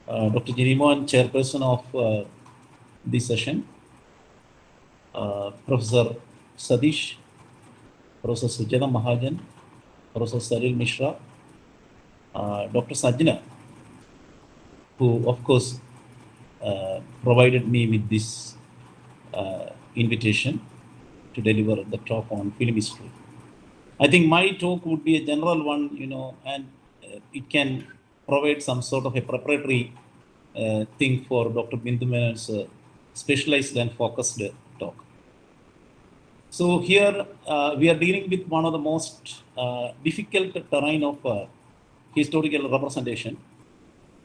Dr. Jiniman, chairperson of this session, Professor Sadish, Professor Sujata Mahajan, Professor Salil Mishra, Dr. Sajna, who of course provided me with this invitation to deliver the talk on film history. I think my talk would be a general one, and it can provide some sort of a preparatory thing for Dr. Bindu Menon's specialized and focused talk. So here we are dealing with one of the most difficult terrain of historical representation.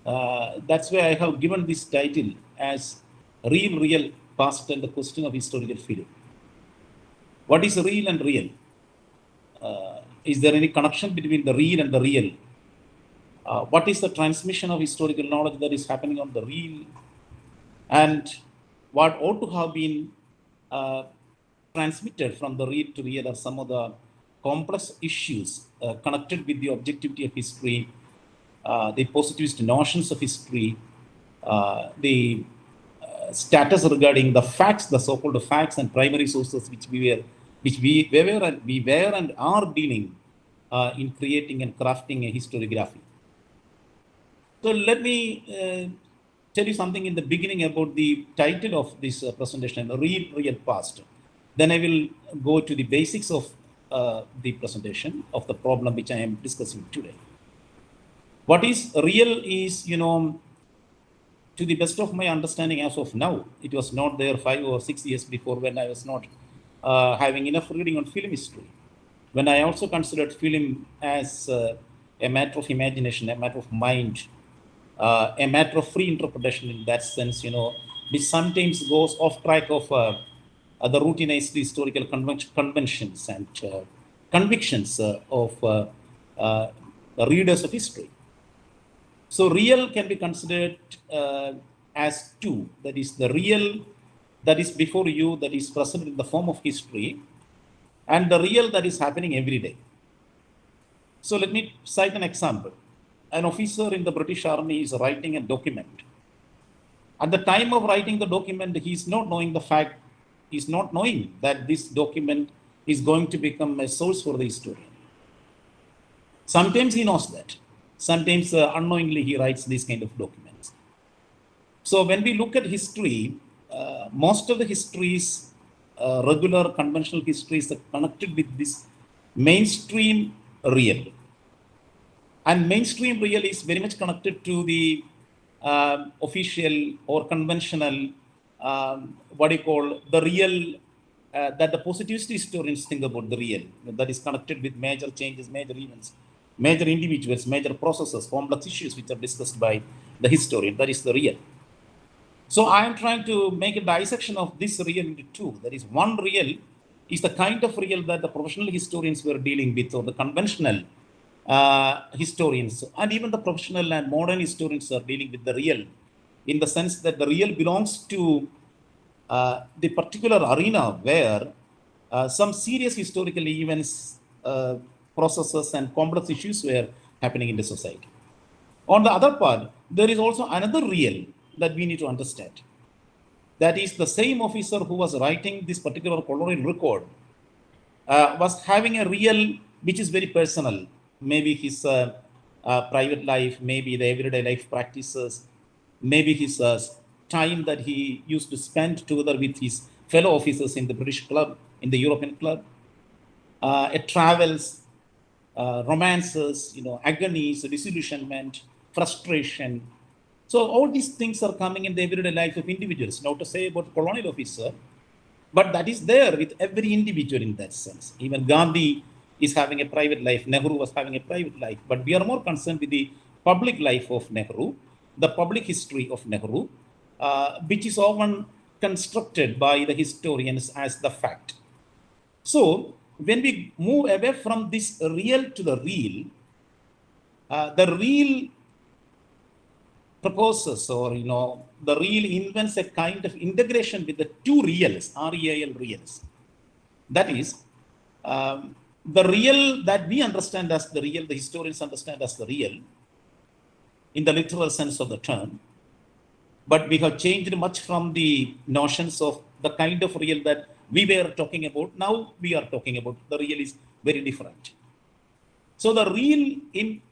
That's why I have given this title as Real Past and the Question of Historical Film. What is real and real? Is there any connection between the real and the real? What is the transmission of historical knowledge that is happening on the real? And what ought to have been transmitted from the real to real are some of the complex issues connected with the objectivity of history, the positivist notions of history, the status regarding the facts, the so-called facts and primary sources which we were and are dealing in creating and crafting a historiography. So let me tell you something in the beginning about the title of this presentation, Real Past. Then I will go to the basics of the presentation of the problem which I am discussing today. What is real is, to the best of my understanding as of now, it was not there 5 or 6 years before when I was not having enough reading on film history. When I also considered film as a matter of imagination, a matter of mind, a matter of free interpretation in that sense, which sometimes goes off track of the routinized historical conventions and convictions of the readers of history. So real can be considered as two. That is the real that is before you, that is present in the form of history, and the real that is happening every day. So let me cite an example. An officer in the British Army is writing a document. At the time of writing the document, he is not knowing the fact, he is not knowing that this document is going to become a source for the historian. Sometimes he knows that. Sometimes unknowingly he writes these kind of documents. So when we look at history, most of the histories, regular conventional histories are connected with this mainstream real. And mainstream real is very much connected to the official or conventional, the real that the positivist historians think about the real, that is connected with major changes, major events, major individuals, major processes, complex issues which are discussed by the historian. That is the real. So I am trying to make a dissection of this real into two. That is, one real is the kind of real that the professional historians were dealing with, or the conventional historians, and even the professional and modern historians are dealing with the real, in the sense that the real belongs to the particular arena where some serious historical events, processes, and complex issues were happening in the society. On the other part, there is also another real that we need to understand. That is, the same officer who was writing this particular colonial record was having a real which is very personal. Maybe his private life, maybe the everyday life practices, maybe his time that he used to spend together with his fellow officers in the British club, in the European club, travels, romances, agonies, disillusionment, frustration. So all these things are coming in the everyday life of individuals. Not to say about colonial officer, but that is there with every individual in that sense. Even Gandhi is having a private life. Nehru was having a private life. But we are more concerned with the public life of Nehru, the public history of Nehru, which is often constructed by the historians as the fact. So when we move away from this real to the real proposes, or the real invents a kind of integration with the two reals, REAL reals. That is, the real that we understand as the real, the historians understand as the real, in the literal sense of the term, but we have changed much from the notions of the kind of real that we were talking about. Now we are talking about the real is very different. So the real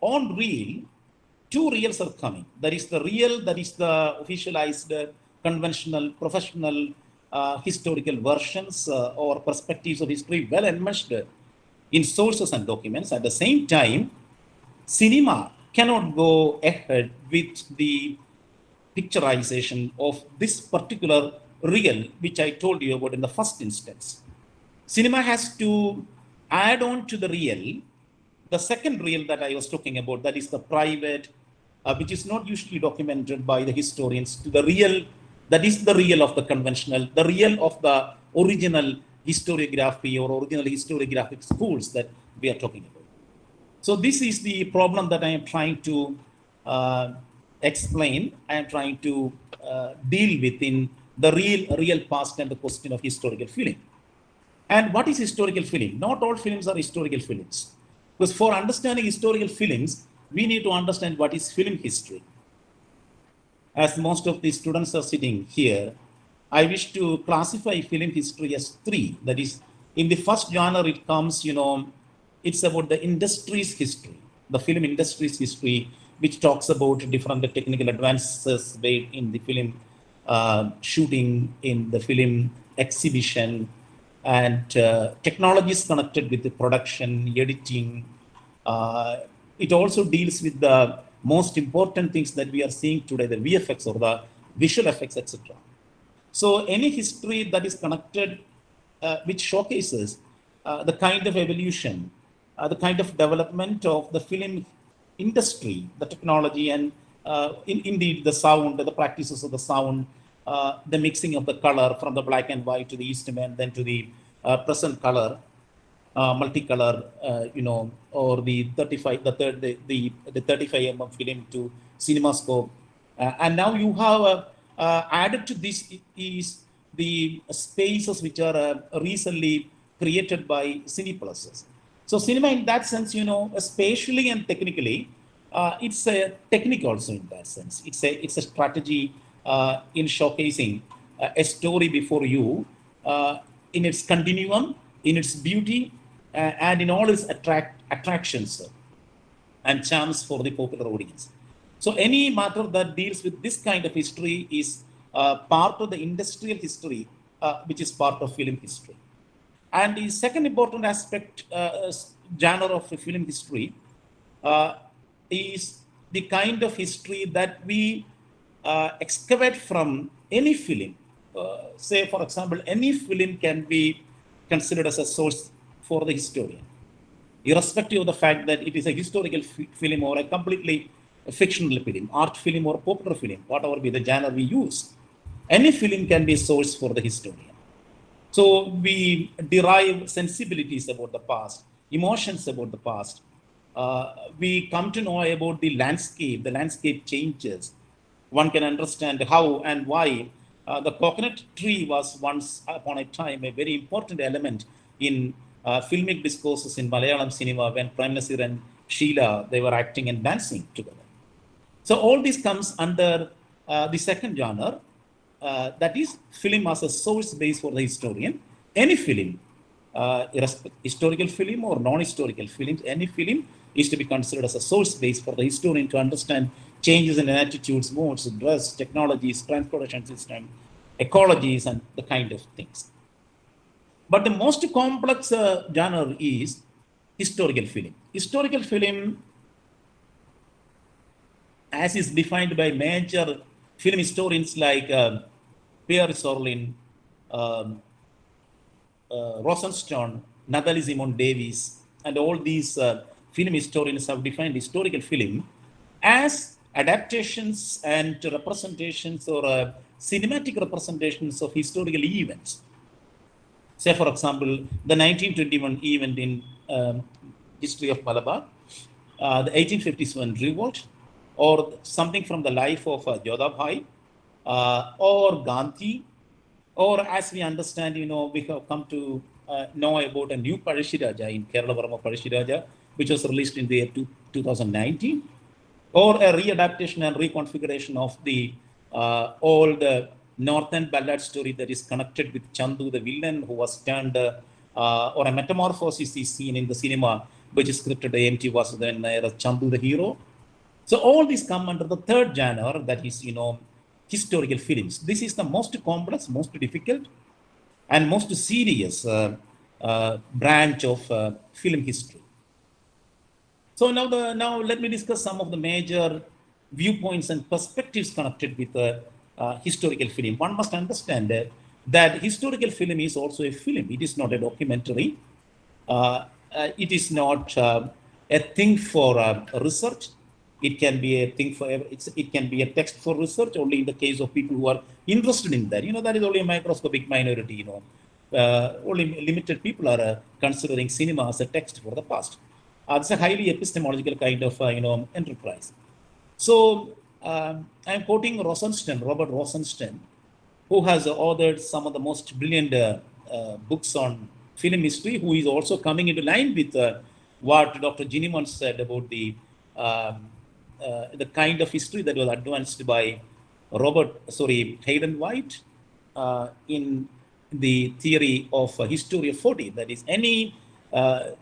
on real, two reals are coming. There is the real, that is the officialized, conventional, professional, historical versions or perspectives of history, well enmeshed in sources and documents. At the same time, cinema cannot go ahead with the picturization of this particular real, which I told you about in the first instance. Cinema has to add on to the real, the second real that I was talking about, that is the private, which is not usually documented by the historians, to the real, that is the real of the conventional, the real of the original historiography or original historiographic schools that we are talking about. So this is the problem that I am trying to explain. I am trying to deal with in the real past and the question of historical film. And what is historical film? Not all films are historical films. Because for understanding historical films, we need to understand what is film history. As most of the students are sitting here, I wish to classify film history as three. That is, in the first genre, it comes, it's about the industry's history, the film industry's history, which talks about different technical advances made in the film shooting, in the film exhibition, and technologies connected with the production, editing. It also deals with the most important things that we are seeing today, the VFX or the visual effects, etc. So any history that is connected, which showcases the kind of evolution, the kind of development of the film industry, the technology, and indeed the sound, the practices of the sound, the mixing of the color from the black and white to the Eastman, then to the present color, multicolor, or the 35, the 35 film to CinemaScope, and now you have added to this is the spaces which are recently created by Cinepluses. So cinema, in that sense, spatially and technically, it's a technique also in that sense. It's a strategy in showcasing a story before you in its continuum, in its beauty, and in all its attractions and charms for the popular audience. So any matter that deals with this kind of history is part of the industrial history, which is part of film history. And the second important aspect, genre of film history, is the kind of history that we excavate from any film. Say, for example, any film can be considered as a source for the historian, irrespective of the fact that it is a historical film or a completely fictional film, art film or popular film, whatever be the genre we use. Any film can be a source for the historian. So we derive sensibilities about the past, emotions about the past. We come to know about the landscape changes. One can understand how and why the coconut tree was once upon a time a very important element in filmic discourses in Malayalam cinema when Prime Nasir and Sheila, they were acting and dancing together. So all this comes under the second genre, that is film as a source base for the historian. Any film, historical film or non-historical films, any film is to be considered as a source base for the historian to understand changes in attitudes, modes, dress, technologies, transportation system, ecologies, and the kind of things. But the most complex genre is historical film. Historical film, as is defined by major film historians like Pierre Sorlin, Rosenstone, Nathalie Simon Davies, and all these film historians have defined historical film as adaptations and representations or cinematic representations of historical events. Say, for example, the 1921 event in history of Malabar, the 1857 revolt, or something from the life of Jodhabhai, or Gandhi, or as we understand, we have come to know about a new Parashiraja in Kerala Varma Parashiraja, which was released in the year 2019, or a readaptation and reconfiguration of the all the northern ballad story that is connected with Chandu, the villain who was turned, or a metamorphosis is seen in the cinema, which is scripted by M.T. Vasudevan Nair as Chandu, the hero. So all these come under the third genre, that is, historical films. This is the most complex, most difficult, and most serious branch of film history. So now let me discuss some of the major viewpoints and perspectives connected with historical film. One must understand that historical film is also a film. It is not a documentary. It is not a thing for research. It can be a thing for it can be a text for research only in the case of people who are interested in that. That is only a microscopic minority. Only limited people are considering cinema as a text for the past. It's a highly epistemological kind of enterprise. So I'm quoting Robert Rosenstein, who has authored some of the most brilliant books on film history, who is also coming into line with what Dr. Ginniman said about the kind of history that was advanced by Hayden White in the theory of history of 40. That is, any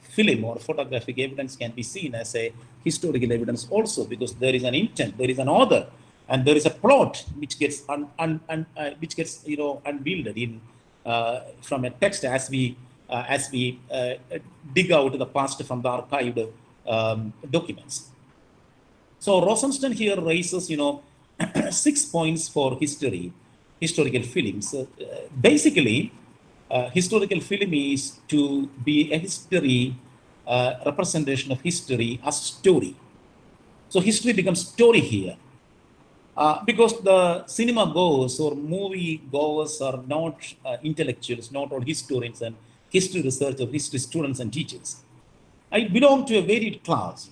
film or photographic evidence can be seen as a historical evidence also, because there is an intent, there is an author, and there is a plot which gets unveiled in from a text as we dig out the past from the archived documents. So Rosenstein here raises 6 points for historical films. Basically, historical film is to be a history representation of history as story. So history becomes story here. Because the cinema goers or movie goers are not intellectuals, not all historians and history researchers, history students and teachers. I belong to a varied class.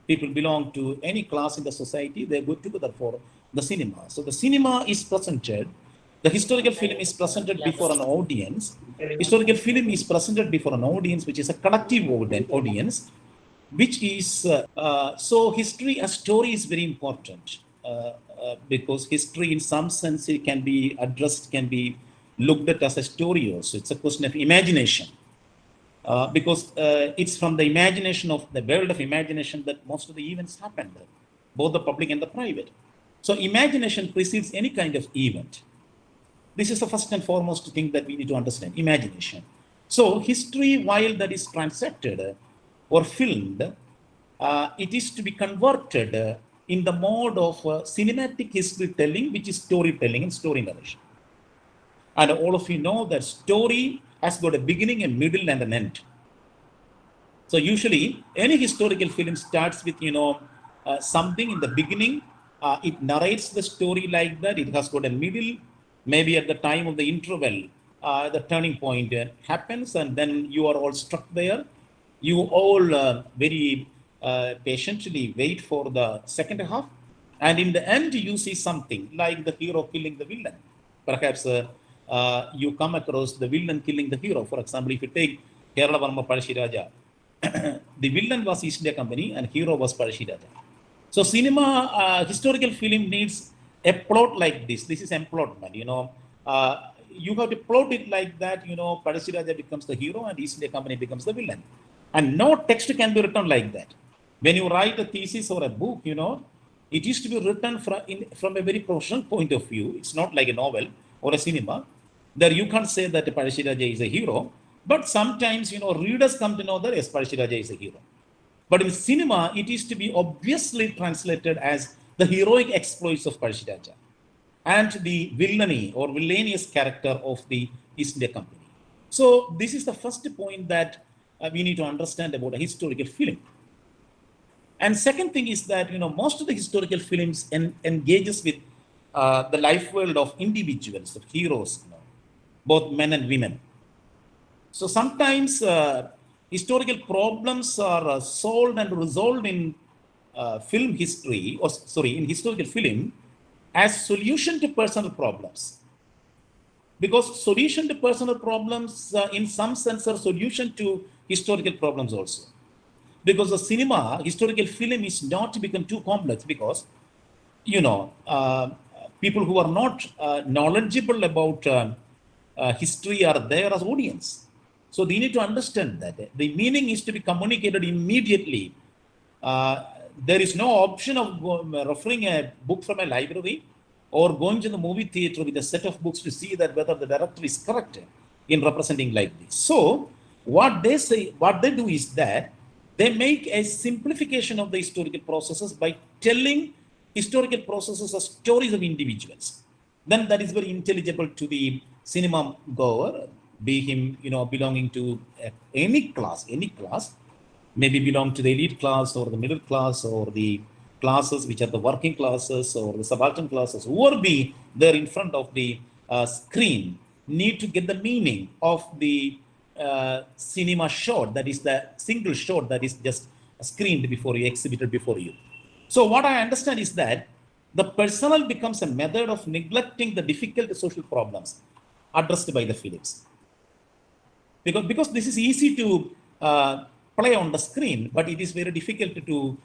People belong to any class in the society, they go together for the cinema. So the cinema is presented, the historical film is presented before an audience. Historical film is presented before an audience, which is a collective audience, which is, so history as story is very important. Because history in some sense it can be addressed, can be looked at as a story also. It's a question of imagination. Because it's from the imagination of the world of imagination that most of the events happened, both the public and the private. So imagination precedes any kind of event. This is the first and foremost thing that we need to understand, imagination. So history, while that is transacted or filmed, it is to be converted in the mode of cinematic history telling, which is storytelling and story narration. And all of you know that story has got a beginning, a middle, and an end. So usually, any historical film starts with something in the beginning. It narrates the story like that. It has got a middle. Maybe at the time of the interval, the turning point happens, and then you are all struck there. You all very patiently wait for the second half, and in the end, you see something like the hero killing the villain. Perhaps you come across the villain killing the hero. For example, if you take Kerala Varma Palashiraja, the villain was East India Company and hero was Palashiraja. So cinema, historical film needs a plot like this. This is emplotment, you have to plot it like that, Palashiraja becomes the hero and East India Company becomes the villain. And no text can be written like that. When you write a thesis or a book, it is to be written from a very professional point of view. It's not like a novel or a cinema. There you can't say that Palashiraja is a hero, but sometimes, readers come to know that yes, Palashiraja is a hero. But in cinema, it is to be obviously translated as the heroic exploits of Palashiraja and the villainy or villainous character of the East India Company. So this is the first point that we need to understand about a historical film. And second thing is that, most of the historical films engages with the life world of individuals, of heroes, both men and women. So sometimes historical problems are solved and resolved in film history, in historical film, as solution to personal problems. Because solution to personal problems, in some sense, are solution to historical problems also. Because the cinema, historical film is not to become too complex because, people who are not knowledgeable about history are there as audience. So they need to understand that the meaning is to be communicated immediately. There is no option of referring a book from a library or going to the movie theater with a set of books to see that whether the director is correct in representing like this. So what they say, what they do is that they make a simplification of the historical processes by telling historical processes as stories of individuals. Then that is very intelligible to the cinema goer, be him, belonging to any class, maybe belong to the elite class or the middle class or the classes which are the working classes or the subaltern classes, whoever be there in front of the screen need to get the meaning of the cinema shot, that is the single shot that is just screened before you, exhibited before you. So what I understand is that the personal becomes a method of neglecting the difficult social problems addressed by the films. Because this is easy to play on the screen, but it is very difficult to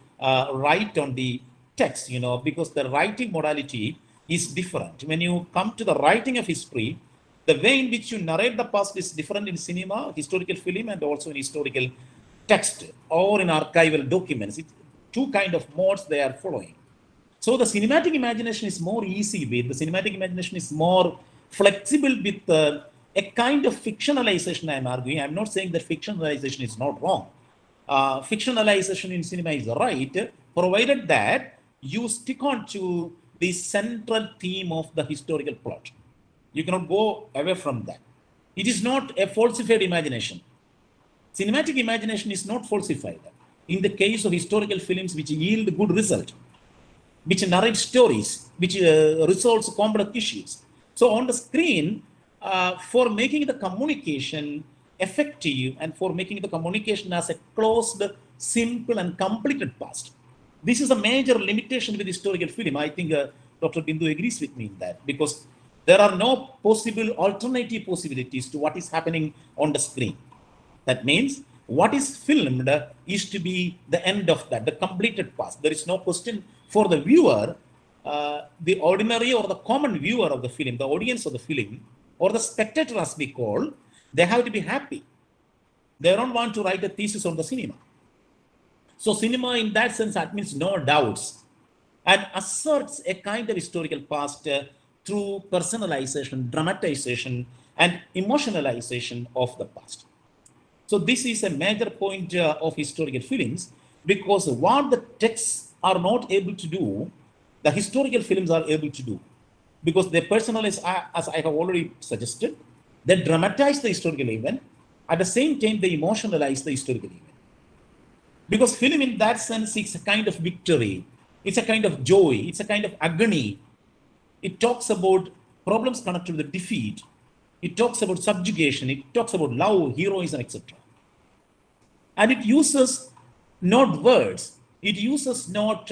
write on the text, because the writing modality is different. When you come to the writing of history, the way in which you narrate the past is different in cinema, historical film, and also in historical text or in archival documents. It's two kind of modes they are following. So the cinematic imagination is more easy with, the cinematic imagination is more flexible with a kind of fictionalization, I'm arguing. I'm not saying that fictionalization is not wrong. Fictionalization in cinema is right, provided that you stick on to the central theme of the historical plot. You cannot go away from that. It is not a falsified imagination. Cinematic imagination is not falsified. In the case of historical films which yield good result, which narrate stories, which resolves complex issues. So on the screen, for making the communication effective and for making the communication as a closed, simple and completed past, this is a major limitation with historical film. I think Dr. Bindu agrees with me in that, because there are no possible alternative possibilities to what is happening on the screen. That means what is filmed is to be the end of that, the completed past. There is no question for the viewer, the ordinary or the common viewer of the film, the audience of the film, or the spectator as we call, they have to be happy. They don't want to write a thesis on the cinema. So cinema in that sense admits no doubts and asserts a kind of historical past through personalization, dramatization, and emotionalization of the past. So this is a major point of historical films, because what the texts are not able to do, the historical films are able to do. Because they personalize, as I have already suggested, they dramatize the historical event. At the same time, they emotionalize the historical event. Because film in that sense is a kind of victory. It's a kind of joy. It's a kind of agony. It talks about problems connected with the defeat. It talks about subjugation. It talks about love, heroism, etc. And it uses not words. It uses not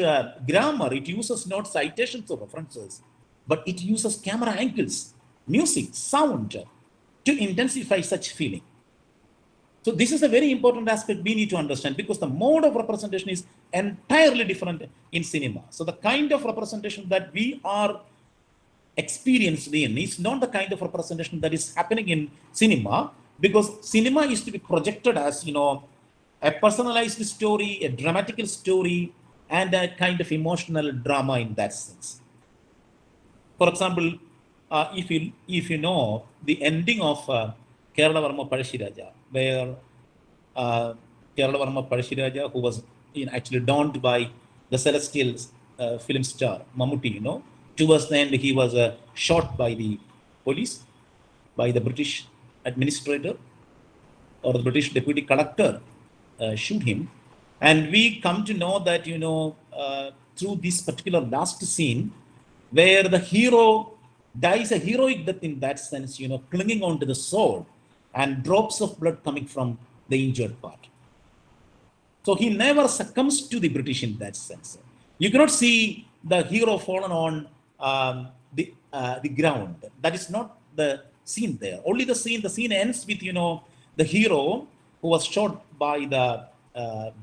grammar. It uses not citations or references, but it uses camera angles, music, sound to intensify such feeling. So this is a very important aspect we need to understand, because the mode of representation is entirely different in cinema. So the kind of representation that we are experienced in is not the kind of representation that is happening in cinema, because cinema is to be projected as, a personalized story, a dramatical story, and a kind of emotional drama in that sense. For example, if you know the ending of Kerala Varma Palashiraja, where Kerala Varma Palashiraja, who was actually donned by the celestial film star Mammootty, towards the end he was shot by the police, by the British administrator or the British deputy collector, shoot him. And we come to know that, through this particular last scene, where the hero dies a heroic death in that sense, clinging onto the sword and drops of blood coming from the injured part. So he never succumbs to the British in that sense. You cannot see the hero fallen on the ground. That is not the scene there. Only the scene ends with, the hero who was shot by the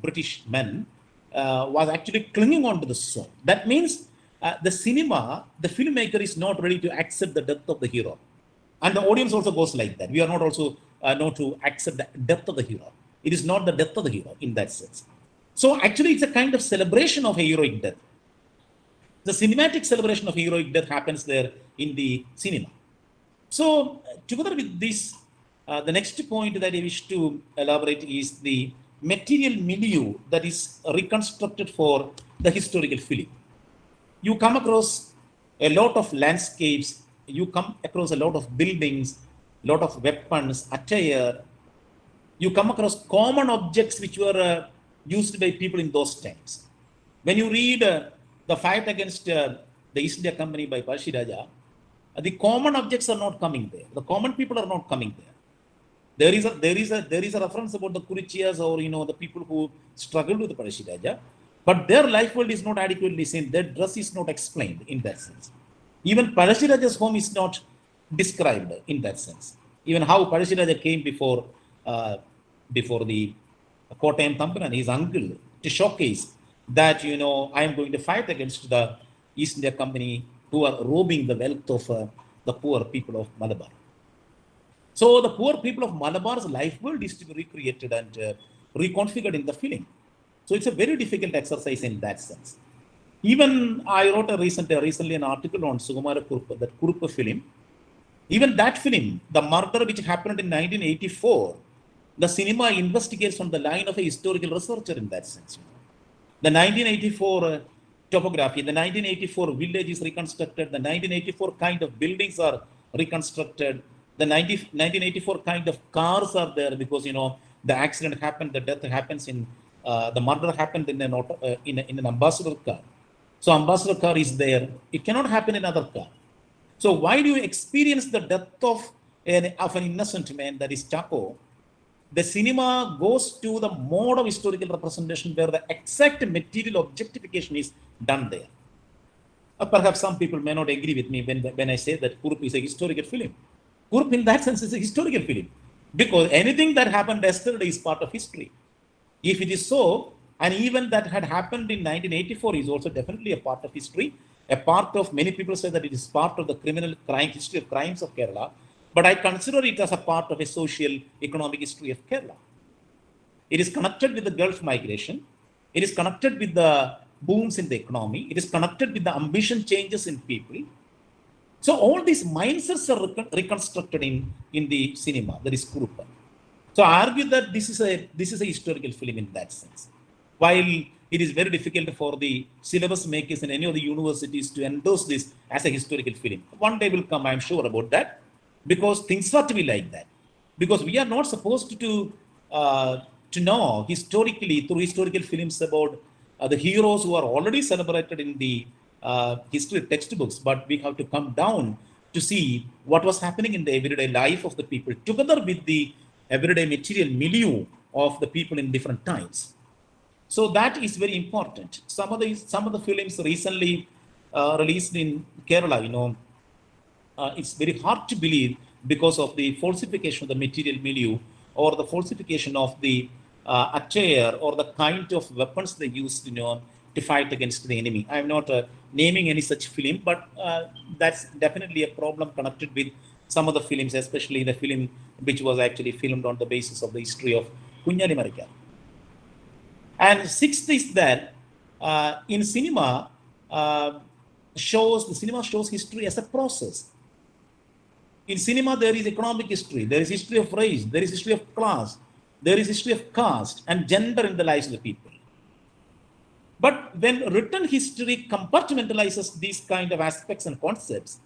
British men was actually clinging onto the sword. That means the cinema, the filmmaker is not ready to accept the death of the hero. And the audience also goes like that. We are not also not to accept the death of the hero. It is not the death of the hero in that sense. So actually, it's a kind of celebration of a heroic death. The cinematic celebration of heroic death happens there in the cinema. So together with this, the next point that I wish to elaborate is the material milieu that is reconstructed for the historical film. You come across a lot of landscapes, you come across a lot of buildings, lot of weapons, attire. You come across common objects which were used by people in those times. When you read the fight against the East India Company by Palshi Raja, the common objects are not coming there. The common people are not coming there. There is a reference about the Kurichiyas or the people who struggled with the Palshi Raja, but their life world is not adequately seen. Their dress is not explained in that sense. Even Palshi Raja's home is not described in that sense. Even how Palshi Raja came before the Kottayam Thampuran, his uncle, to showcase that, I am going to fight against the East India Company who are robbing the wealth of the poor people of Malabar. So the poor people of Malabar's life world is to be recreated and reconfigured in the film. So it's a very difficult exercise in that sense. Even I wrote recently an article on Sukumara Kurupa, that Kurupa film. Even that film, the murder which happened in 1984, the cinema investigates on the line of a historical researcher in that sense. The 1984 topography, the 1984 village is reconstructed, the 1984 kind of buildings are reconstructed, the 1984 kind of cars are there because, the accident happened, the death happens the murder happened in an ambassador car. So ambassador car is there. It cannot happen in another car. So why do you experience the death of an innocent man, that is Chaco? The cinema goes to the mode of historical representation where the exact material objectification is done there. Perhaps some people may not agree with me when I say that Kurup is a historical film. Kurup in that sense is a historical film because anything that happened yesterday is part of history. If it is so, an event that had happened in 1984 is also definitely a part of history. A part of, many people say that it is part of the history of crimes of Kerala, but I consider it as a part of a social economic history of Kerala. It is connected with the Gulf migration. It is connected with the booms in the economy. It is connected with the ambition changes in people. So all these mindsets are reconstructed in the cinema, that is Kurupa. So I argue that this is a historical film in that sense. While it is very difficult for the syllabus makers in any of the universities to endorse this as a historical film. One day will come, I am sure about that, because things are to be like that. Because we are not supposed to know historically through historical films about the heroes who are already celebrated in the history textbooks, but we have to come down to see what was happening in the everyday life of the people together with the everyday material milieu of the people in different times. So that is very important. Some of the films recently released in Kerala, it's very hard to believe because of the falsification of the material milieu or the falsification of the attire or the kind of weapons they used, to fight against the enemy. I'm not naming any such film, but that's definitely a problem connected with some of the films, especially the film which was actually filmed on the basis of the history of Kunyali Marika. And sixth is that in cinema, the cinema shows history as a process. In cinema, there is economic history, there is history of race, there is history of class, there is history of caste and gender in the lives of the people. But when written history compartmentalizes these kind of aspects and concepts,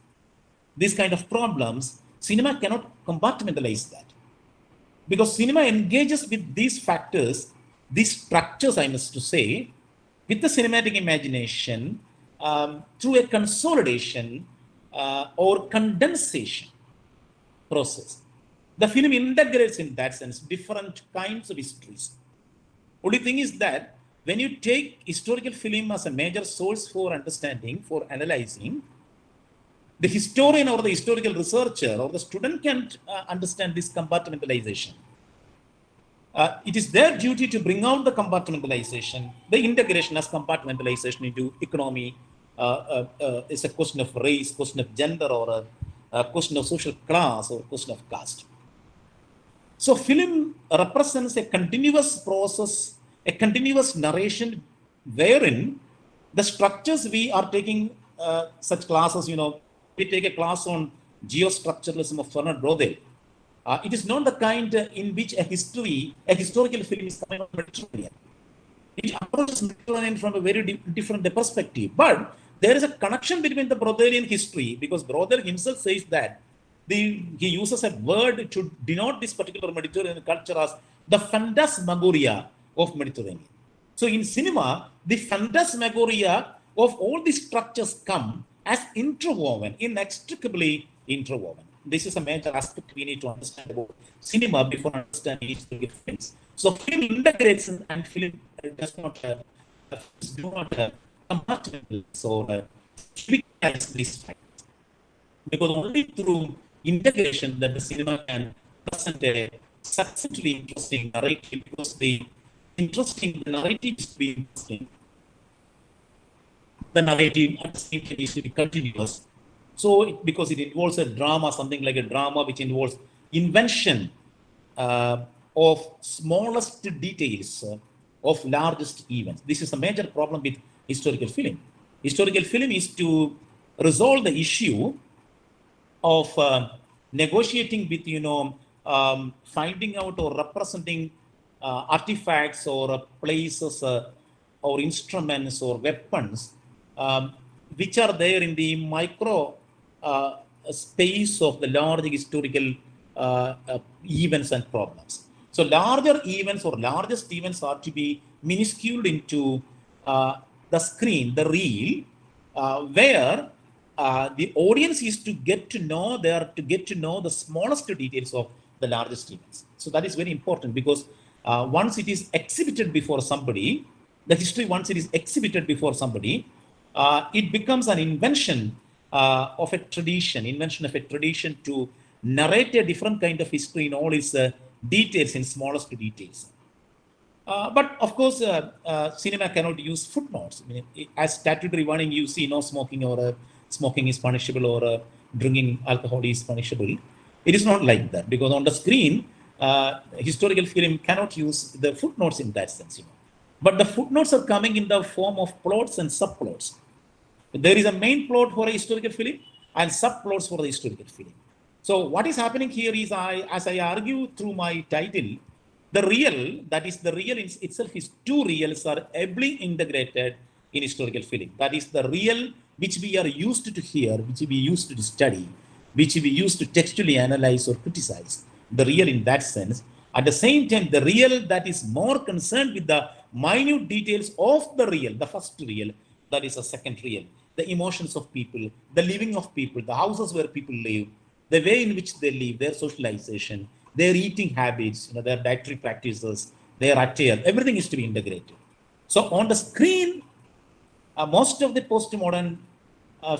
these kind of problems, cinema cannot compartmentalize that. Because cinema engages with these factors, these structures, I must to say, with the cinematic imagination through a consolidation or condensation process. The film integrates in that sense different kinds of histories. Only thing is that when you take historical film as a major source for understanding, for analyzing, the historian or the historical researcher or the student can't understand this compartmentalization. It is their duty to bring out the compartmentalization, the integration as compartmentalization into economy, it's a question of race, question of gender, or a question of social class, or question of caste. So film represents a continuous process, a continuous narration wherein the structures we are taking such classes, we take a class on geostructuralism of Fernand Braudel. It is not the kind in which a historical film is coming from Mediterranean. It approaches Mediterranean from a very different perspective. But there is a connection between the Braudelian history, because Braudel himself says that he uses a word to denote this particular Mediterranean culture as the phantasmagoria of Mediterranean. So in cinema, the phantasmagoria of all these structures come as interwoven, inextricably interwoven. This is a major aspect we need to understand about cinema before understanding historical films. So film integrates and film does not do not compartmentalize or trivialize these facts, because only through integration that the cinema can present a sufficiently interesting narrative, because the narrative is to be interesting. The narrative at the same time is to be continuous. So, because it involves a drama, something like a drama which involves invention of smallest details of largest events. This is a major problem with historical film. Historical film is to resolve the issue of negotiating with, finding out or representing artifacts or places or instruments or weapons which are there in the micro space of the large historical events and problems. So larger events or largest events are to be minusculed into the screen, the reel, where the audience is to get to know the smallest details of the largest events. So that is very important, because once it is exhibited before somebody, the history, once it is exhibited before somebody, it becomes an invention of a tradition to narrate a different kind of history in all its details, in smallest details. But of course, cinema cannot use footnotes. I mean, as statutory warning, you see no smoking, or smoking is punishable, or drinking alcohol is punishable. It is not like that, because on the screen, historical film cannot use the footnotes in that sense. But the footnotes are coming in the form of plots and subplots. There is a main plot for a historical film and subplots for the historical film. So what is happening here is, as I argue through my title, the real, that is the real in itself, is two reals are ably integrated in historical film. That is the real which we are used to hear, which we used to study, which we used to textually analyze or criticize. The real in that sense. At the same time, the real that is more concerned with the minute details of the real, the first real, that is a second real. The emotions of people, the living of people, the houses where people live, the way in which they live, their socialization, their eating habits, their dietary practices, their attire, everything is to be integrated. So on the screen, most of the postmodern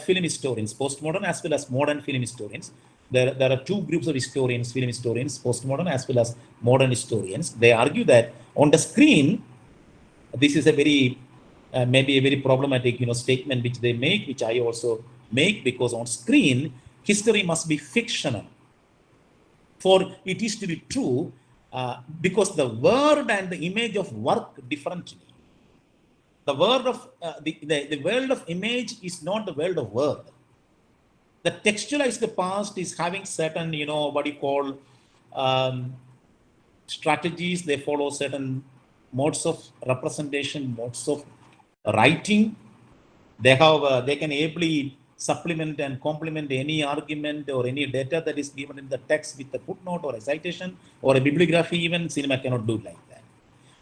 film historians, postmodern as well as modern film historians, there are two groups of historians, film historians, postmodern as well as modern historians. They argue that on the screen, this is a very, maybe a very problematic, statement which they make, which I also make, because on screen, history must be fictional for it is to be true, because the word and the image of work differently. The word of the world of image is not the world of word. The textualized past is having certain, what you call strategies. They follow certain modes of representation, modes of writing. They can ably supplement and complement any argument or any data that is given in the text with a footnote or a citation or a bibliography. Even cinema cannot do like that.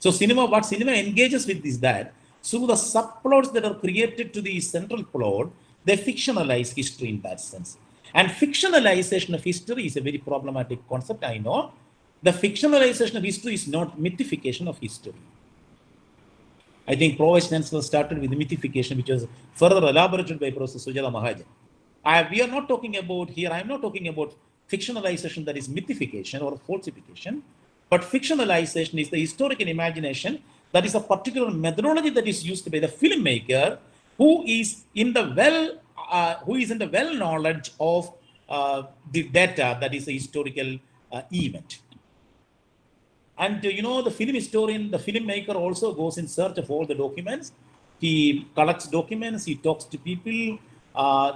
So what cinema engages with is that through the subplots that are created to the central plot, they fictionalize history in that sense. And fictionalization of history is a very problematic concept, I know. The fictionalization of history is not mythification of history. I think Provost Chancellor started with the mythification, which was further elaborated by Professor Sujata Mahajan. We are not talking about here, I am not talking about fictionalization, that is mythification or falsification, but fictionalization is the historical imagination, that is a particular methodology that is used by the filmmaker who is in the well knowledge of the data that is a historical event. And the film historian, the filmmaker also goes in search of all the documents. He collects documents, he talks to people,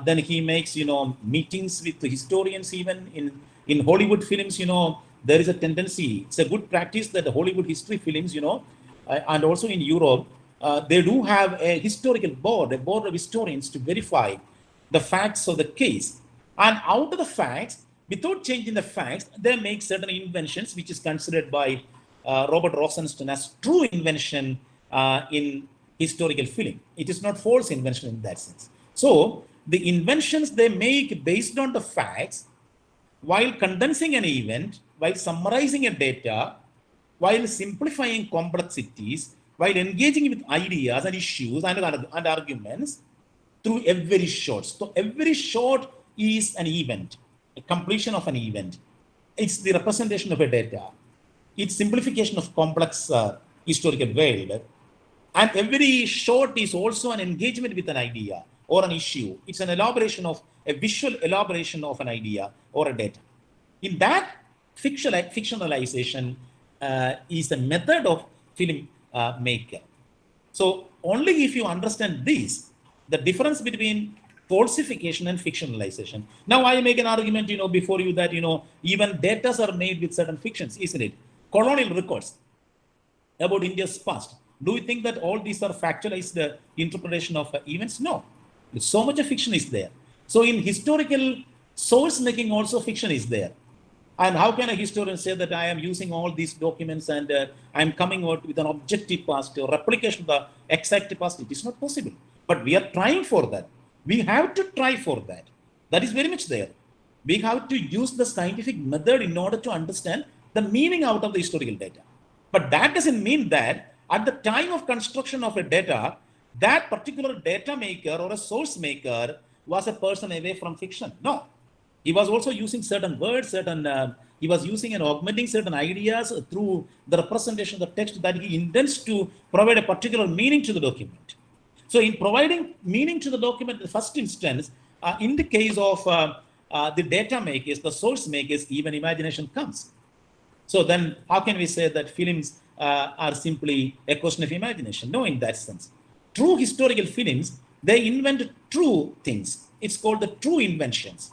then he makes, meetings with the historians. Even in Hollywood films, there is a tendency, it's a good practice that the Hollywood history films, and also in Europe, they do have a historical board, a board of historians to verify the facts of the case. And out of the facts, without changing the facts, they make certain inventions, which is considered by Robert Rosenstein as true invention in historical film. It is not false invention in that sense. So the inventions they make based on the facts, while condensing an event, while summarizing a data, while simplifying complexities, while engaging with ideas and issues and arguments through every shot. So every shot is an event, a completion of an event. It's the representation of a data. It's simplification of complex historical world. And every shot is also an engagement with an idea or an issue. It's an elaboration of a visual elaboration of an idea or a data. In that, fictionalization is a method of film maker. So only if you understand this, the difference between falsification and fictionalization. Now I make an argument, before you that, even datas are made with certain fictions, isn't it? Colonial records about India's past. Do you think that all these are factualized interpretation of events? No. So much of fiction is there. So in historical source making also fiction is there. And how can a historian say that I am using all these documents and I am coming out with an objective past or replication of the exact past? It is not possible. But we are trying for that. We have to try for that. That is very much there. We have to use the scientific method in order to understand the meaning out of the historical data. But that doesn't mean that at the time of construction of a data, that particular data maker or a source maker was a person away from fiction. No. He was also using certain words, he was using and augmenting certain ideas through the representation of the text that he intends to provide a particular meaning to the document. So in providing meaning to the document, in the first instance, in the case of the data makers, the source makers, even imagination comes. So then how can we say that films are simply a question of imagination? No, in that sense. True historical films, they invent true things. It's called the true inventions.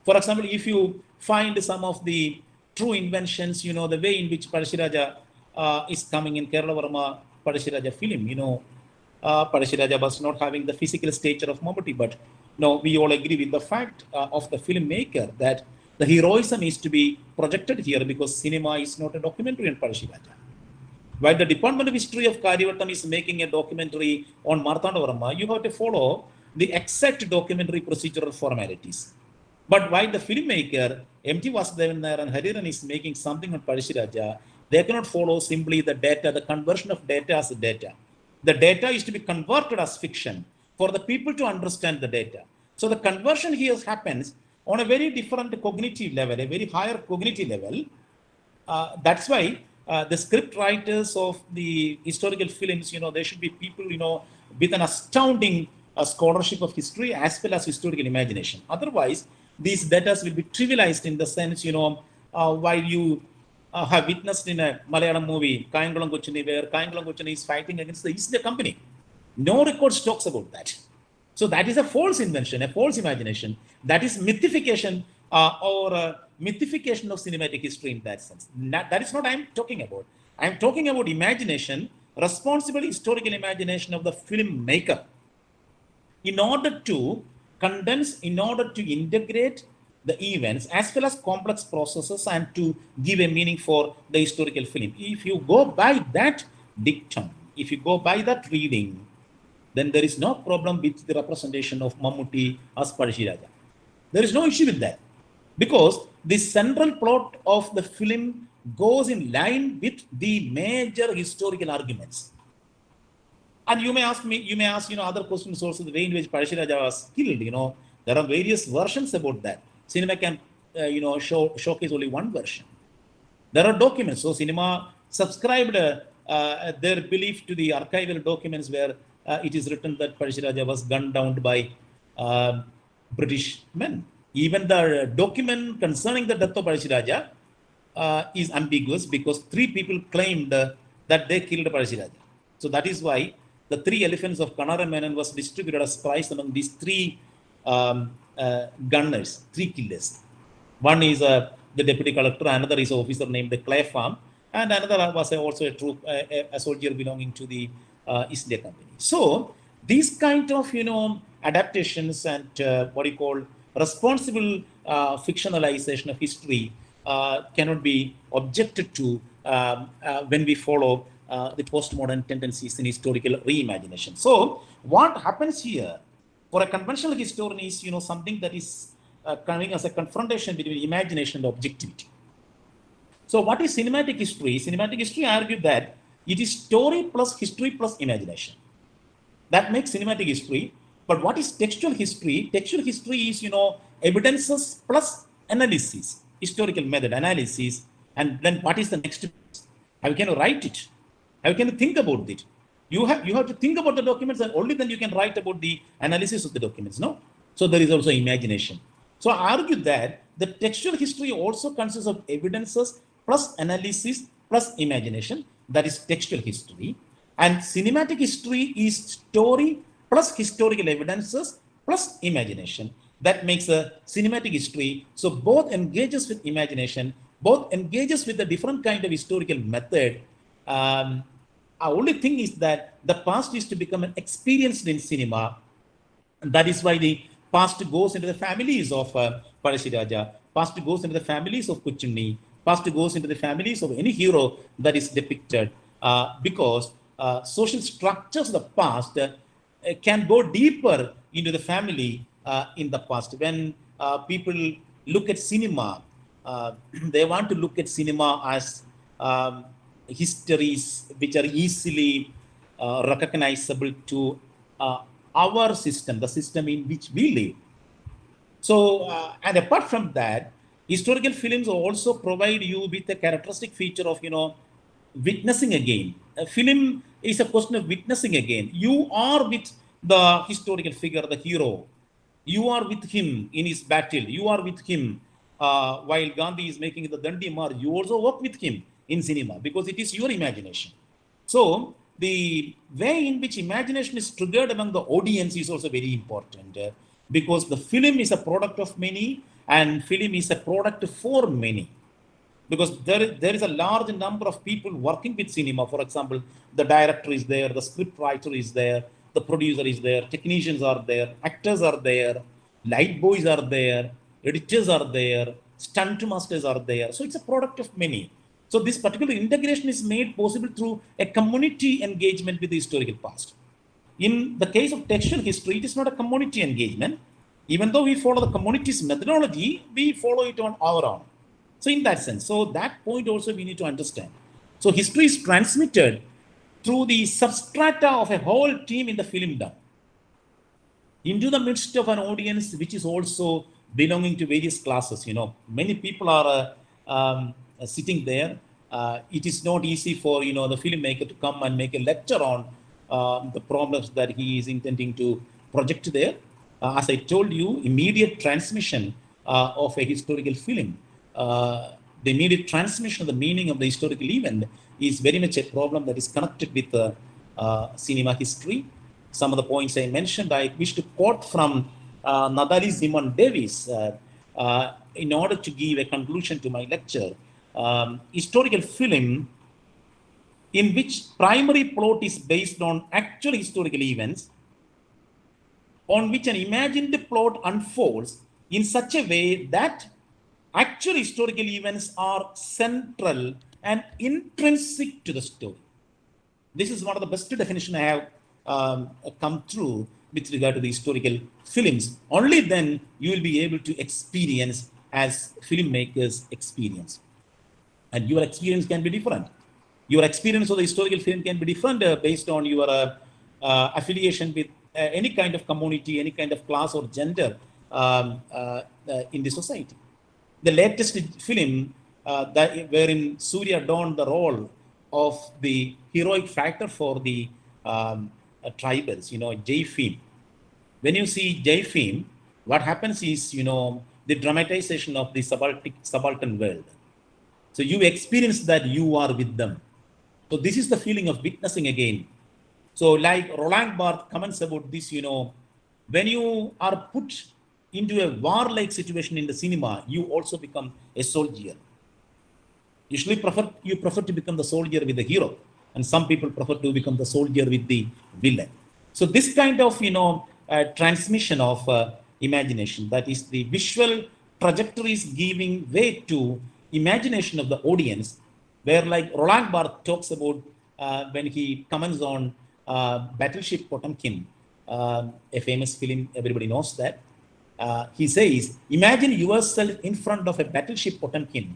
For example, if you find some of the true inventions, the way in which Parashiraja is coming in Kerala Varma Parashiraja film, Parashiraja was not having the physical stature of Mammootty, but we all agree with the fact of the filmmaker that the heroism is to be projected here because cinema is not a documentary on Parashiraja. While the Department of History of Karyavattam is making a documentary on Marthanda Varma, you have to follow the exact documentary procedural formalities. But while the filmmaker, M.T. Vasudevan Nair and Hariharan is making something on Parashiraja, they cannot follow simply the data, the conversion of data as data. The data is to be converted as fiction for the people to understand the data. So the conversion here happens on a very different cognitive level, a very higher cognitive level. That's why the script writers of the historical films, they should be people, with an astounding scholarship of history as well as historical imagination. Otherwise, these data will be trivialized in the sense, while you have witnessed in a Malayalam movie, Kayangulam Kochini, where Kayangulam Kochini is fighting against the East India Company. No records talks about that. So that is a false invention, a false imagination. That is mythification or mythification of cinematic history in that sense. That is what I'm talking about. I'm talking about imagination, responsible historical imagination of the filmmaker. In order to condense, in order to integrate the events as well as complex processes and to give a meaning for the historical film. If you go by that dictum, if you go by that reading, then there is no problem with the representation of Mammootty as Parashiraja. There is no issue with that because the central plot of the film goes in line with the major historical arguments. And you may ask other questions also, the way in which Parashiraja was killed, there are various versions about that. Cinema can, showcase only one version. There are documents. So cinema subscribed their belief to the archival documents where it is written that Parshiraja was gunned down by British men. Even the document concerning the death of Parshiraja is ambiguous because three people claimed that they killed Parshiraja. So that is why the three elephants of Kanara Menon was distributed as prize among these three gunners, three killers. One is the deputy collector, another is an officer named the Clay Farm, and another was also a troop, a soldier belonging to the East India Company. So these kind of adaptations and what you call responsible fictionalization of history cannot be objected to when we follow the postmodern tendencies in historical reimagination. So what happens here for a conventional historian is something that is coming as a confrontation between imagination and objectivity. So what is cinematic history? Cinematic history argued that it is story plus history plus imagination. That makes cinematic history. But what is textual history? Textual history is, evidences plus analysis, historical method analysis. And then what is the next? How can you write it? How can you think about it? You have to think about the documents, and only then you can write about the analysis of the documents. No? So there is also imagination. So I argue that the textual history also consists of evidences plus analysis plus imagination. That is textual history. And cinematic history is story plus historical evidences plus imagination. That makes a cinematic history. So both engages with imagination, both engages with a different kind of historical method. Our only thing is that the past is to become experienced in cinema. And that is why the past goes into the families of Parashiraja, past goes into the families of Kuchunni, past goes into the families of any hero that is depicted, because social structures of the past can go deeper into the family in the past. When people look at cinema, they want to look at cinema as histories which are easily recognizable to our system, the system in which we live. So, and apart from that, historical films also provide you with a characteristic feature of, witnessing again. A film is a question of witnessing again. You are with the historical figure, the hero. You are with him in his battle. You are with him while Gandhi is making the Dandi March. You also work with him in cinema because it is your imagination. So the way in which imagination is triggered among the audience is also very important because the film is a product of many and film is a product for many. Because there is a large number of people working with cinema. For example, the director is there, the script writer is there, the producer is there, technicians are there, actors are there, light boys are there, editors are there, stunt masters are there. So it's a product of many. So this particular integration is made possible through a community engagement with the historical past. In the case of textual history, it is not a community engagement. Even though we follow the community's methodology, we follow it on our own. So in that sense, so that point also we need to understand. So history is transmitted through the substrata of a whole team in the film done into the midst of an audience which is also belonging to various classes. Many people are sitting there. It is not easy for the filmmaker to come and make a lecture on the problems that he is intending to project there. As I told you, immediate transmission of a historical film, the immediate transmission of the meaning of the historical event is very much a problem that is connected with cinema history. Some of the points I mentioned, I wish to quote from Nadali Simon Davis in order to give a conclusion to my lecture. Historical film in which primary plot is based on actual historical events on which an imagined plot unfolds in such a way that actual historical events are central and intrinsic to the story. This is one of the best definitions I have come through with regard to the historical films. Only then you will be able to experience as filmmakers experience. And your experience can be different. Your experience of the historical film can be different based on your affiliation with any kind of community, any kind of class or gender in the society. The latest film wherein Surya donned the role of the heroic factor for the tribals, Jai film. When you see Jai film, what happens is, the dramatization of the subaltern world. So you experience that you are with them. So this is the feeling of witnessing again. So like Roland Barthes comments about this, when you are put into a war-like situation in the cinema, you also become a soldier. Usually you prefer to become the soldier with the hero, and some people prefer to become the soldier with the villain. So this kind of transmission of imagination, that is the visual trajectories giving way to imagination of the audience, where like Roland Barthes talks about when he comments on Battleship Potemkin, a famous film, everybody knows that. He says, imagine yourself in front of a battleship Potemkin,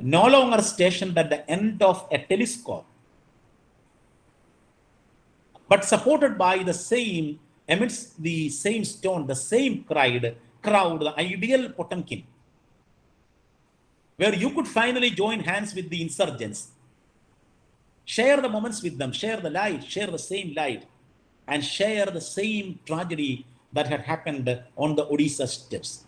no longer stationed at the end of a telescope, but supported by the same, amidst the same stone, the same crowd, the ideal Potemkin, where you could finally join hands with the insurgents, share the moments with them, share the light, share the same light, and share the same tragedy that had happened on the Odisha steppes.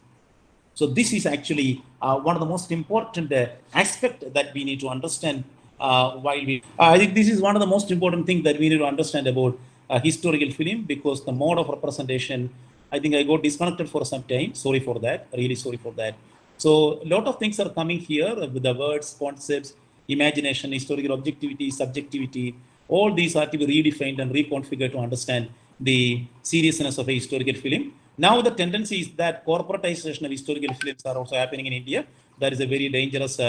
So this is actually one of the most important aspects that we need to understand while we. I think this is one of the most important things that we need to understand about historical film, because the mode of representation, I think I got disconnected for some time. Sorry for that. Really sorry for that. So a lot of things are coming here with the words, concepts, imagination, historical objectivity, subjectivity. All these are to be redefined and reconfigured to understand the seriousness of a historical film. Now the tendency is that corporatization of historical films are also happening in India. That is a very dangerous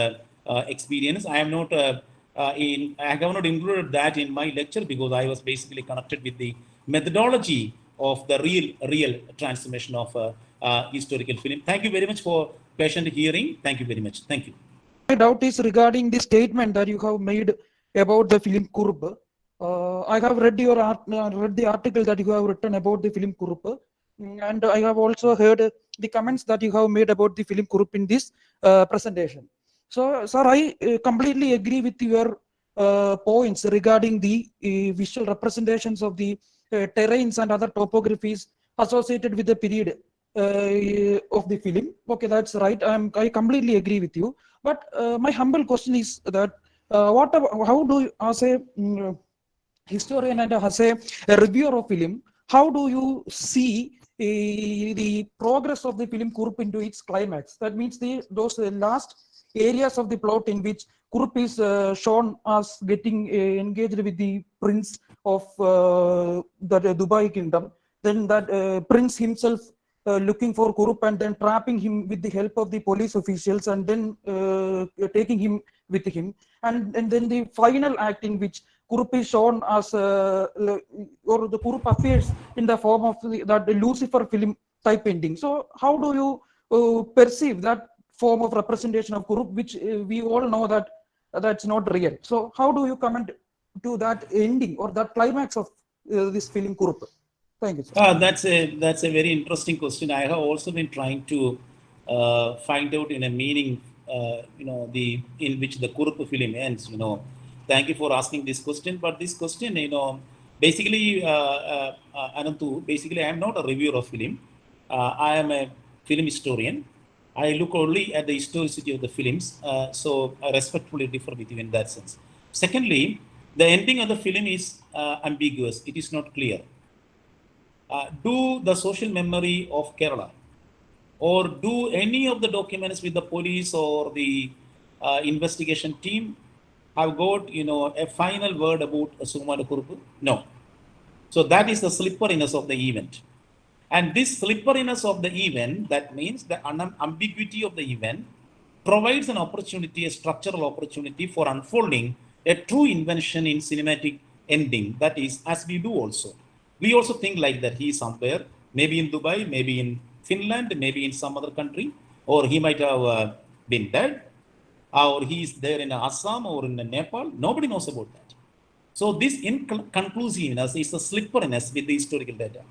experience. I have not included that in my lecture because I was basically connected with the methodology of the real transformation of historical film. Thank you very much for patient hearing. Thank you very much. Thank you. My doubt is regarding the statement that you have made about the film Kurb. I have read the article that you have written about the film Kurb, and I have also heard the comments that you have made about the film Kurb in this presentation. So, sir, I completely agree with your points regarding the visual representations of the terrains and other topographies associated with the period of the film. Okay, that's right. I completely agree with you. But my humble question is that how do you, as a historian and as a reviewer of film, how do you see the progress of the film Kurup into its climax? That means those last areas of the plot in which Kurup is shown as getting engaged with the prince of the Dubai kingdom, then that prince himself looking for Kurup and then trapping him with the help of the police officials and then taking him with him, and then the final act in which Kurup is shown as or the Kurup appears in the form of that Lucifer film type ending. So how do you perceive that form of representation of Kurup, which we all know that that's not real? So how do you comment to that ending or that climax of this film Kurup? Thank you, sir. That's a very interesting question. I have also been trying to find out in a meaning, in which the Kurup film ends. Thank you for asking this question. But this question, basically, Anantu, basically, I am not a reviewer of film. I am a film historian. I look only at the historicity of the films. So I respectfully differ with you in that sense. Secondly, the ending of the film is ambiguous. It is not clear. Do the social memory of Kerala or do any of the documents with the police or the investigation team have got a final word about Sumana Kurupu? No. So that is the slipperiness of the event. And this slipperiness of the event, that means the ambiguity of the event provides an opportunity, a structural opportunity for unfolding a true invention in cinematic ending. That is, as we do also. We also think like that he is somewhere, maybe in Dubai, maybe in Finland, maybe in some other country, or he might have been dead, or he is there in Assam or in Nepal. Nobody knows about that. So this inconclusiveness is a slipperiness with the historical data.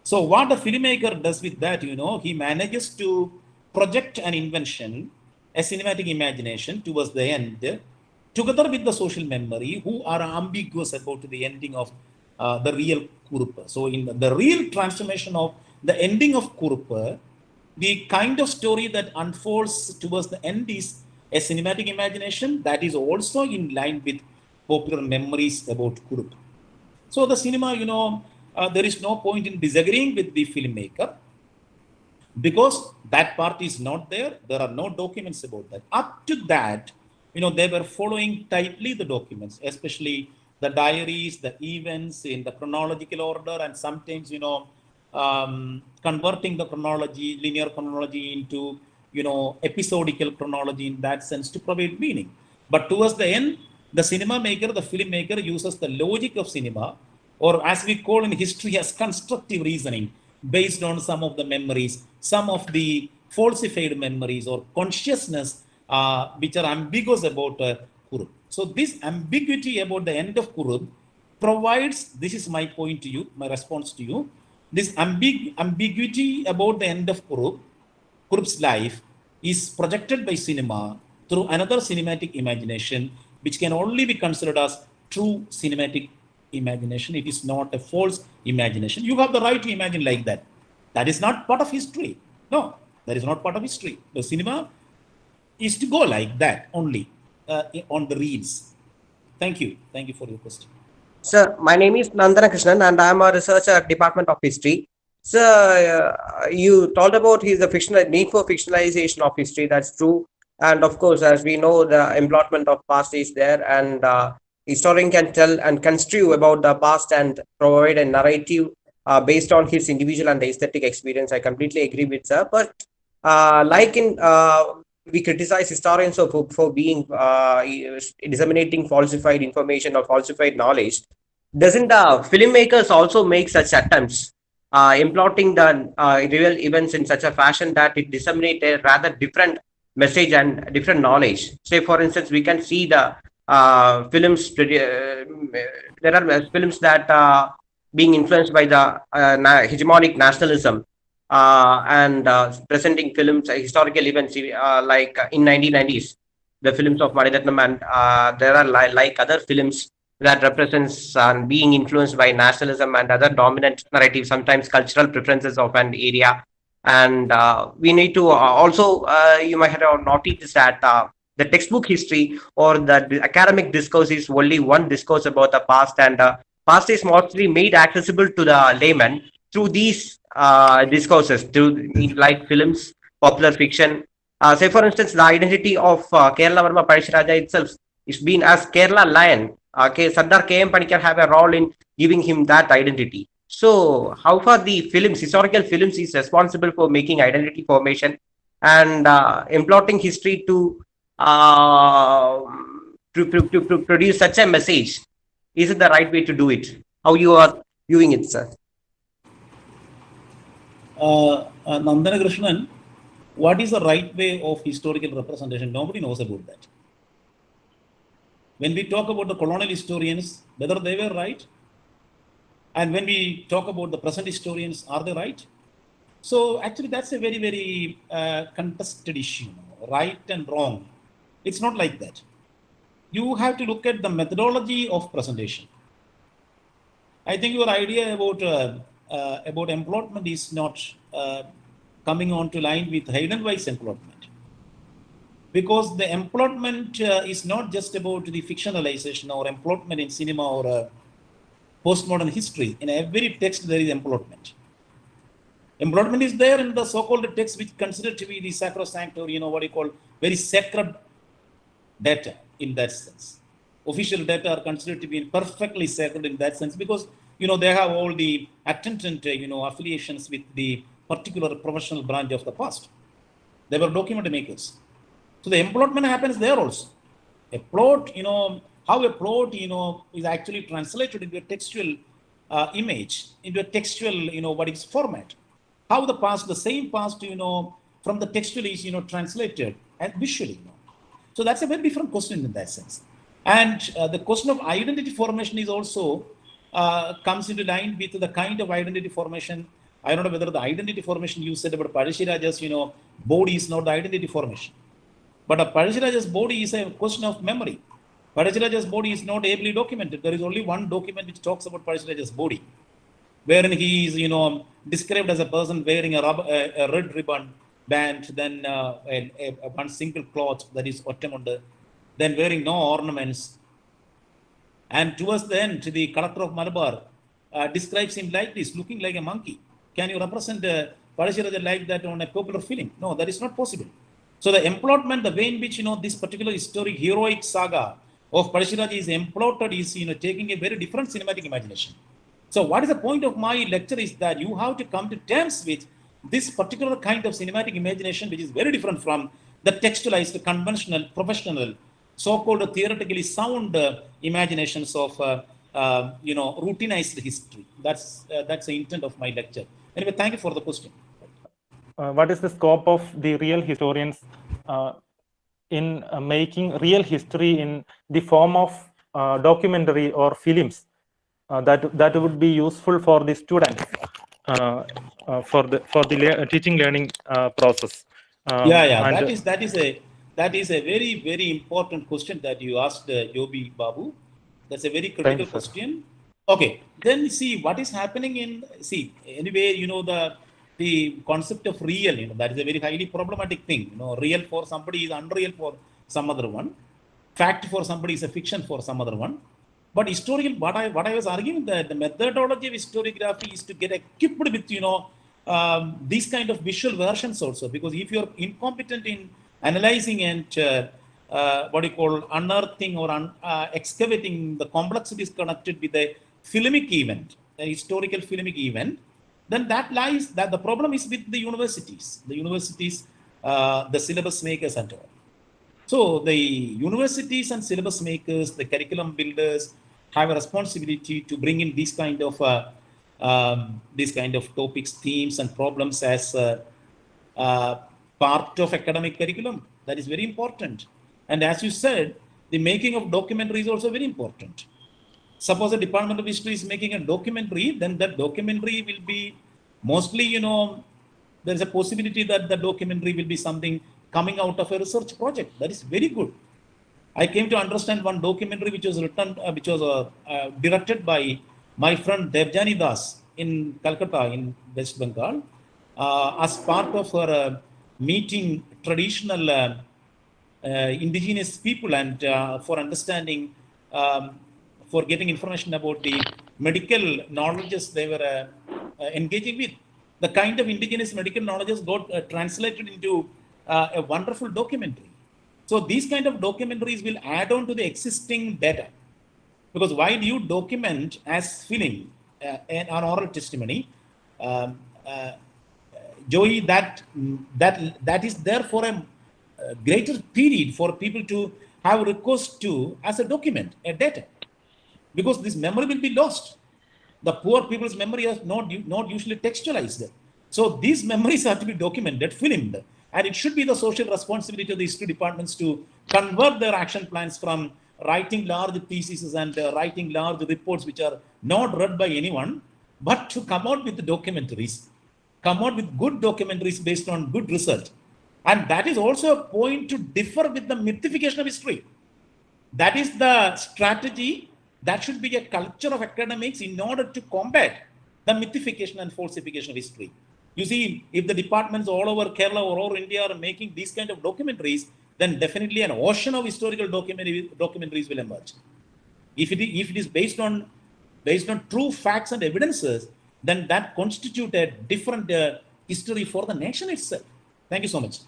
So what the filmmaker does with that, he manages to project an invention, a cinematic imagination towards the end, together with the social memory, who are ambiguous about the ending of the real Kuruppa. So in the real transformation of the ending of Kuruppa, the kind of story that unfolds towards the end is a cinematic imagination that is also in line with popular memories about Kuruppa. So the cinema, there is no point in disagreeing with the filmmaker because that part is not there. There are no documents about that. Up to that, they were following tightly the documents, especially the diaries, the events in the chronological order, and sometimes, converting the chronology, linear chronology into, episodical chronology in that sense to provide meaning. But towards the end, the cinema maker, the filmmaker uses the logic of cinema, or as we call in history as constructive reasoning, based on some of the memories, some of the falsified memories or consciousness which are ambiguous about Kurub. So this ambiguity about the end of Kurub provides, this is my point to you, my response to you, this ambiguity about the end of Kurub's life is projected by cinema through another cinematic imagination, which can only be considered as true cinematic imagination. It is not a false imagination. You have the right to imagine like that. That is not part of history. No, that is not part of history. The cinema is to go like that only on the reels. Thank you. Thank you for your question. Sir, my name is Nandana Krishnan and I am a researcher at Department of History. Sir, you told about the need for fictionalization of history. That's true. And of course, as we know, the employment of past is there, and historian can tell and construe about the past and provide a narrative based on his individual and aesthetic experience. I completely agree with sir. But we criticize historians for being disseminating falsified information or falsified knowledge. Doesn't the filmmakers also make such attempts, imploting the real events in such a fashion that it disseminates a rather different message and different knowledge? Say, for instance, we can see the films. There are films that being influenced by the hegemonic nationalism and presenting films, historical events in 1990s, the films of Maniratnam, and there are like other films that represents being influenced by nationalism and other dominant narratives, sometimes cultural preferences of an area. And we need to also, you might have noticed that the textbook history or the academic discourse is only one discourse about the past, and past is mostly made accessible to the layman through these discourses, through like films, popular fiction. Say, for instance, the identity of Kerala Varma Parishiraja itself is been as Kerala Lion. Sardar K.M. Panikkar have a role in giving him that identity. So, how far the historical films, is responsible for making identity formation and imploting history to produce such a message? Is it the right way to do it? How you are viewing it, sir? Nandana Krishnan, what is the right way of historical representation? Nobody knows about that. When we talk about the colonial historians, whether they were right, and when we talk about the present historians, are they right? So actually, that's a very, very contested issue, right and wrong. It's not like that. You have to look at the methodology of presentation. I think your idea about employment is not coming on to line with Hayden-Weiss employment. Because the employment is not just about the fictionalization or employment in cinema or postmodern history. In every text, there is employment. Employment is there in the so-called text which considered to be the sacrosanct, or what you call very sacred data in that sense. Official data are considered to be perfectly sacred in that sense because they have all the attendant affiliations with the particular professional branch of the past. They were document makers. So the employment happens there also. A plot, how a plot, is actually translated into a textual image, into a textual, what is format. How the same past, from the textual is, translated and visually. So that's a very different question in that sense. And the question of identity formation is also comes into line with the kind of identity formation. I don't know whether the identity formation you said about Parishiraja's, body is not the identity formation. But a Parishiraja's body is a question of memory. Parishiraja's body is not ably documented. There is only one document which talks about Parishiraja's body. wherein he is, described as a person wearing a red ribbon band, then one single cloth that is Ottamundu, then wearing no ornaments. And towards the end, the collector of Malabar describes him like this, looking like a monkey. Can you represent Parashiraja like that on a popular film? No, that is not possible. So the employment, the way in which this particular historic heroic saga of Parashiraja is employed is taking a very different cinematic imagination. So what is the point of my lecture is that you have to come to terms with this particular kind of cinematic imagination, which is very different from the textualized, conventional, professional, so-called theoretically sound imaginations of routinized history. That's the intent of my lecture. Anyway, thank you for the question. What is the scope of the real historians in making real history in the form of documentary or films that would be useful for the students for the teaching learning process? That is a very, very important question that you asked, Yobi Babu. That's a very critical question. Okay, then see what is happening anyway, the concept of real, that is a very highly problematic thing. Real for somebody is unreal for some other one. Fact for somebody is a fiction for some other one. But historical, what I was arguing, that the methodology of historiography is to get equipped with, these kind of visual versions also. Because if you're incompetent in analyzing and unearthing or excavating the complexities connected with a filmic event, a historical filmic event, then that the problem is with the universities, the syllabus makers and all. So the universities and syllabus makers, the curriculum builders have a responsibility to bring in these kind of topics, themes, and problems as part of academic curriculum. That is very important. And as you said, the making of documentary is also very important. Suppose the Department of History is making a documentary, then that documentary will be mostly, there is a possibility that the documentary will be something coming out of a research project. That is very good. I came to understand one documentary which was directed by my friend Devjani Das in Calcutta in West Bengal as part of her meeting traditional indigenous people and for understanding, for getting information about the medical knowledges they were engaging with. The kind of indigenous medical knowledges got translated into a wonderful documentary. So these kind of documentaries will add on to the existing data. Because while you document as film an oral testimony, Joey, that is there for a greater period for people to have recourse to as a document, a data. Because this memory will be lost. The poor people's memory is not usually textualized. So these memories have to be documented, filmed, and it should be the social responsibility of the history departments to convert their action plans from writing large theses and writing large reports which are not read by anyone, but to come out with the documentaries, come out with good documentaries based on good research. And that is also a point to differ with the mythification of history. That is the strategy. That should be a culture of academics in order to combat the mythification and falsification of history. You see, if the departments all over Kerala or all over India are making these kind of documentaries, then definitely an ocean of historical documentaries will emerge. If it is based on true facts and evidences, then that constitutes a different history for the nation itself. Thank you so much.